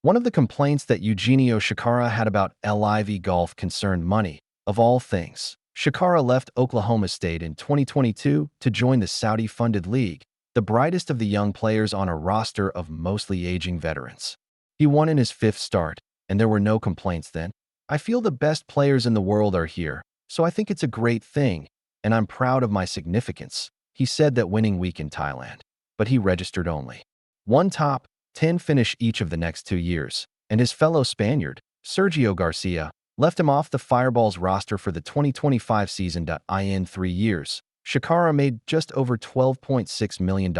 One of the complaints that Eugenio Chacarra had about LIV Golf concerned money, of all things. Chacarra left Oklahoma State in 2022 to join the Saudi-funded league, the brightest of the young players on a roster of mostly aging veterans. He won in his fifth start, and there were no complaints then. I feel the best players in the world are here, so I think it's a great thing, and I'm proud of my significance. He said that winning week in Thailand, but he registered only one top 10 finish each of the next 2 years, and his fellow Spaniard, Sergio Garcia, left him off the Fireballs roster for the 2025 season. In 3 years, Chacarra made just over $12.6 million,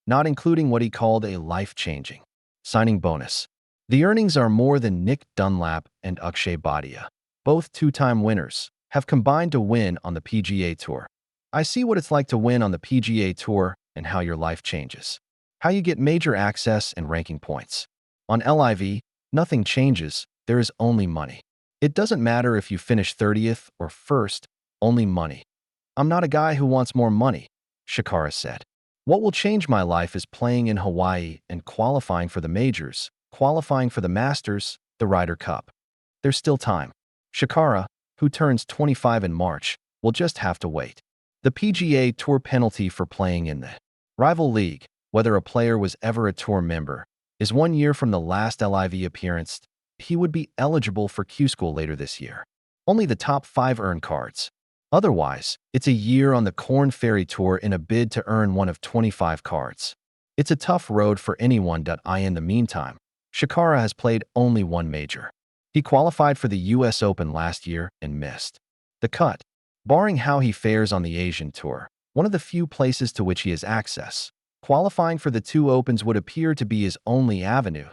not including what he called a life-changing signing bonus. The earnings are more than Nick Dunlap and Akshay Bhatia, both two-time winners, have combined to win on the PGA Tour. I see what it's like to win on the PGA Tour and how your life changes. How you get major access and ranking points. On LIV, nothing changes, there is only money. It doesn't matter if you finish 30th or 1st, only money. I'm not a guy who wants more money, Chacarra said. What will change my life is playing in Hawaii and qualifying for the majors, qualifying for the Masters, the Ryder Cup. There's still time. Chacarra, who turns 25 in March, will just have to wait. The PGA Tour penalty for playing in the rival league, whether a player was ever a tour member, is 1 year from the last LIV appearance. He would be eligible for Q School later this year. Only the top 5 earn cards. Otherwise, it's a year on the Korn Ferry Tour in a bid to earn one of 25 cards. It's a tough road for anyone. In the meantime, Chacarra has played only one major. He qualified for the US Open last year and missed the cut. Barring how he fares on the Asian Tour, one of the few places to which he has access, qualifying for the 2 Opens would appear to be his only avenue.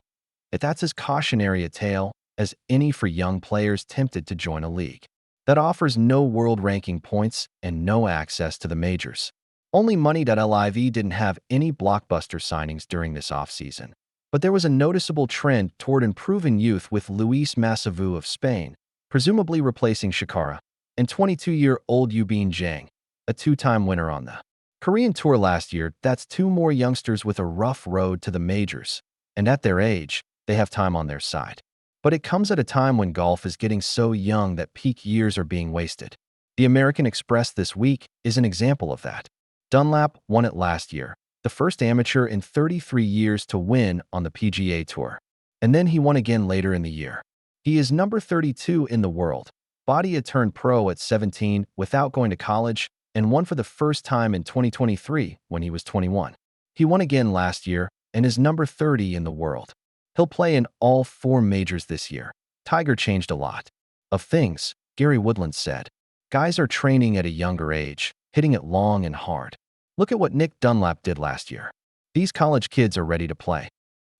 That's as cautionary a tale as any for young players tempted to join a league that offers no world ranking points and no access to the majors. Only money. LIV didn't have any blockbuster signings during this offseason, but there was a noticeable trend toward improving youth with Luis Masavu of Spain, presumably replacing Chacarra, and 22-year-old Eubene Zhang, a 2-time winner on the Korean Tour last year. That's 2 more youngsters with a rough road to the majors, and at their age, they have time on their side. But it comes at a time when golf is getting so young that peak years are being wasted. The American Express this week is an example of that. Dunlap won it last year, the first amateur in 33 years to win on the PGA Tour. And then he won again later in the year. He is number 32 in the world. Bhatia turned pro at 17 without going to college and won for the first time in 2023 when he was 21. He won again last year and is number 30 in the world. He'll play in all 4 majors this year. Tiger changed a lot of things, Gary Woodland said. Guys are training at a younger age, hitting it long and hard. Look at what Nick Dunlap did last year. These college kids are ready to play.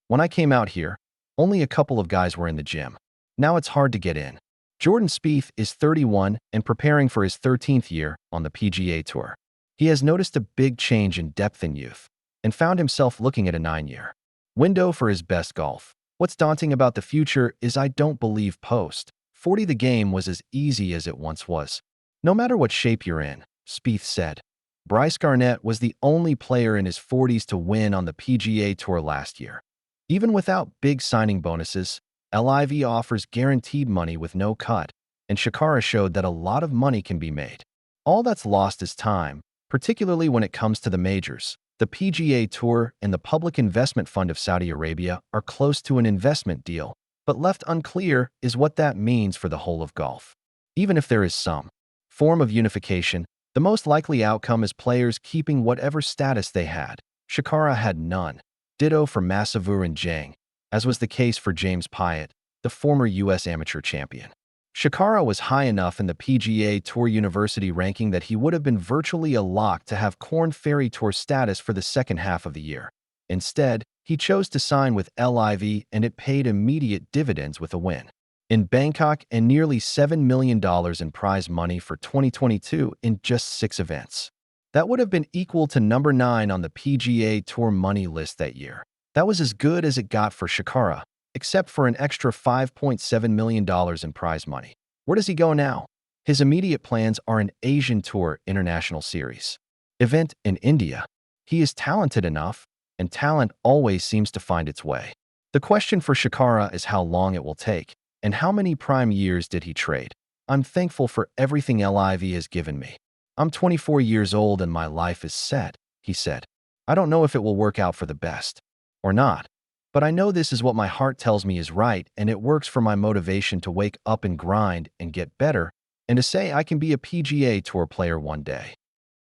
When I came out here, only a couple of guys were in the gym. Now it's hard to get in. Jordan Spieth is 31 and preparing for his 13th year on the PGA Tour. He has noticed a big change in depth in youth and found himself looking at a 9-year window for his best golf. What's daunting about the future is I don't believe post-40 the game was as easy as it once was. No matter what shape you're in, Spieth said. Bryce Garnett was the only player in his 40s to win on the PGA Tour last year. Even without big signing bonuses, LIV offers guaranteed money with no cut, and Chacarra showed that a lot of money can be made. All that's lost is time, particularly when it comes to the majors. The PGA Tour and the Public Investment Fund of Saudi Arabia are close to an investment deal, but left unclear is what that means for the whole of golf. Even if there is some form of unification, the most likely outcome is players keeping whatever status they had. Chacarra had none. Ditto for Masavu and Zhang, as was the case for James Piot, the former U.S. amateur champion. Chacarra was high enough in the PGA Tour University ranking that he would have been virtually a lock to have Korn Ferry Tour status for the second half of the year. Instead, he chose to sign with LIV and it paid immediate dividends with a win in Bangkok and nearly $7 million in prize money for 2022 in just 6 events. That would have been equal to number 9 on the PGA Tour money list that year. That was as good as it got for Chacarra, except for an extra $5.7 million in prize money. Where does he go now? His immediate plans are an Asian Tour International Series event in India. He is talented enough, and talent always seems to find its way. The question for Chacarra is how long it will take, and how many prime years did he trade. I'm thankful for everything LIV has given me. I'm 24 years old and my life is set, he said. I don't know if it will work out for the best or not, but I know this is what my heart tells me is right, and it works for my motivation to wake up and grind and get better, and to say I can be a PGA Tour player one day.